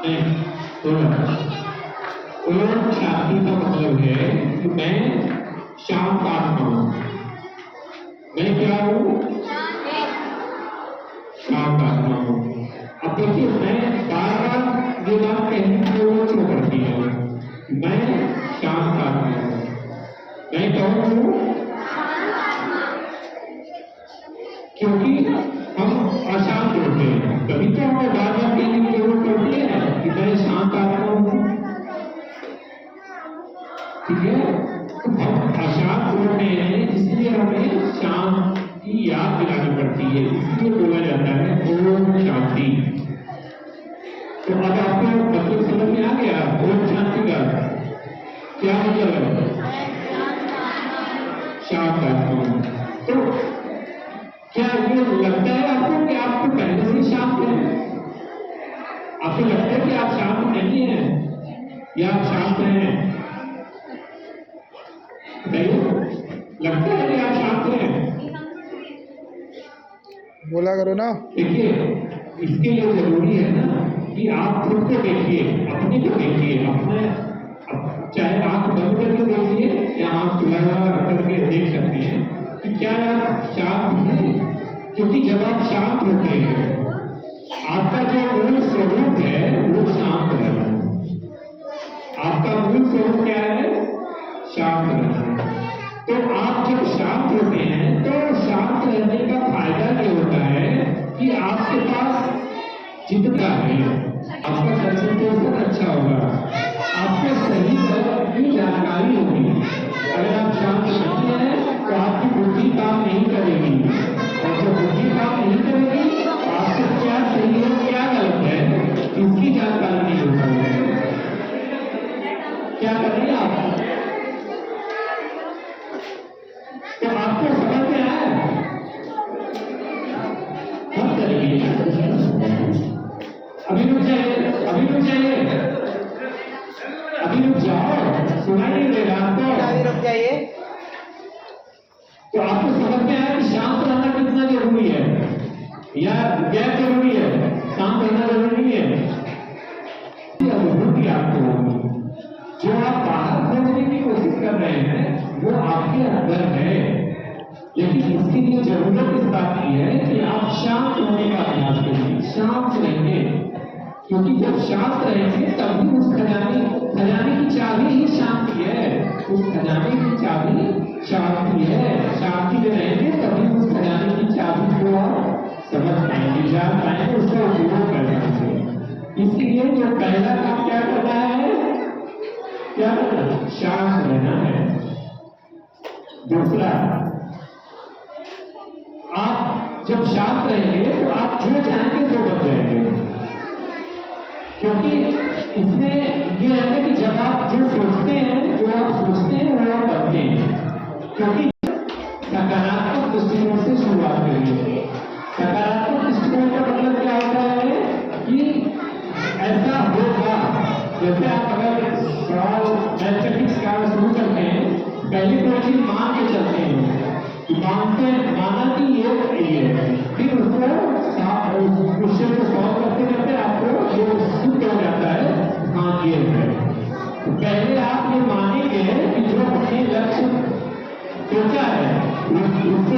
नहीं, ओम शांति का मतलब है कि मैं शांत आत्मा हूँ। मैं क्या हूँ? शांत आत्मा हूँ। अब देखिए, मैं बार बार जो बात कहने की जरूरत क्यों पड़ती है? मैं शांत आत्मा हूँ। मैं कौन हूँ? क्योंकि हम अशांत होते हैं, तभी तो हमें बार बार कहने की जरूरत पड़ती है कि मैं शांत आत्मा हूँ। ठीक है, तो हम अशांत होते हैं, इसलिए हमें शांत की याद दिलानी पड़ती है, इसलिए बोला जाता है ओम शांति। तो अब आपको मतलब समझ में आ गया ओम शांति का क्या मतलब है? शांत आत्मा। तो क्या ये लगता है आपको कि आपको पहले से शांत है? आपको लगता है कि आप शांत नहीं हैं या आप शांत हैं? लगता है कि आप शांत हैं? बोला करो ना। देखिए, इसके लिए जरूरी है ना कि आप खुद को देखिए, अपने को देखिए, अपने चाहे आंख बंद करके देखिए या आंख खुला करके देख सकते हैं कि क्या आप शांत हैं। क्योंकि जब आप शांत होते हैं, आपका जो मूल स्वरूप है वो शांत रहना है। आपका मूल स्वरूप क्या है? शांत रहना। तो आप जब शांत होते हैं तो शांत रहने का फायदा ये होता है कि आपके पास जितना है आपका कंसंट्रेशन अच्छा होगा, आपको सही तरह की जानकारी होगी। अगर आप शांत नहीं हैं तो आपकी बुद्धि काम नहीं करेगी, और जो बुद्धि काम नहीं करेगी तो आपको क्या सही है क्या गलत है इसकी जानकारी नहीं हो पाएगी। क्या करेंगे आप? तो आपको समझ में आया? हम करेंगे, अभी रुक जाइए, अभी रुक जाइए, अभी रुक जाओ, सुनाई नहीं दे रहा आपको? अभी रुक जाइए। तो आपको समझ में आया कि शांत रहना कितना जरूरी है या गैर जरूरी है? शांत रहना जरूरी नहीं है। अनुभूति आपको होगी, जो आप बाहर खोजने की कोशिश कर रहे हैं वो आपके अंदर है, लेकिन इसके लिए जरूरत इस बात की है कि आप शांत होने का अभ्यास करिए, शांत रहेंगे। क्योंकि जब शांत रहेंगे तभी उस खजाने की चाबी ही शांति है। उस खजाने की चाबी शांति है। शांति में रहेंगे तभी उस खजाने की चाबी को आप समझ पाएंगे, जान पाएंगे, उसका उपयोग कर पाएंगे। इसलिए जो पहला काम क्या करना है? क्या करना है? शांत रहना है। दूसरा, आप जब शांत रहेंगे तो आप जो चाहेंगे वो बन जाएंगे। क्योंकि इसमें ये है कि जब आप जो सोचते हैं, जो आप सोचते हैं वो आप बनते हैं। क्योंकि सकारात्मक दृष्टिकोण से शुरुआत करिए। सकारात्मक दृष्टिकोण का मतलब क्या होता है कि ऐसा होगा। जैसे आप अगर मैथमेटिक्स का शुरू करते हैं, पहले कोई चीज मान के चलते हैं, माना कि ये है, फिर उसको क्वेश्चन को सॉल्व करते करते आपको जो सिद्ध हो जाता है हाँ ये है। तो पहले आप ये मानेंगे कि जो अपने लक्ष्य सोचा है उससे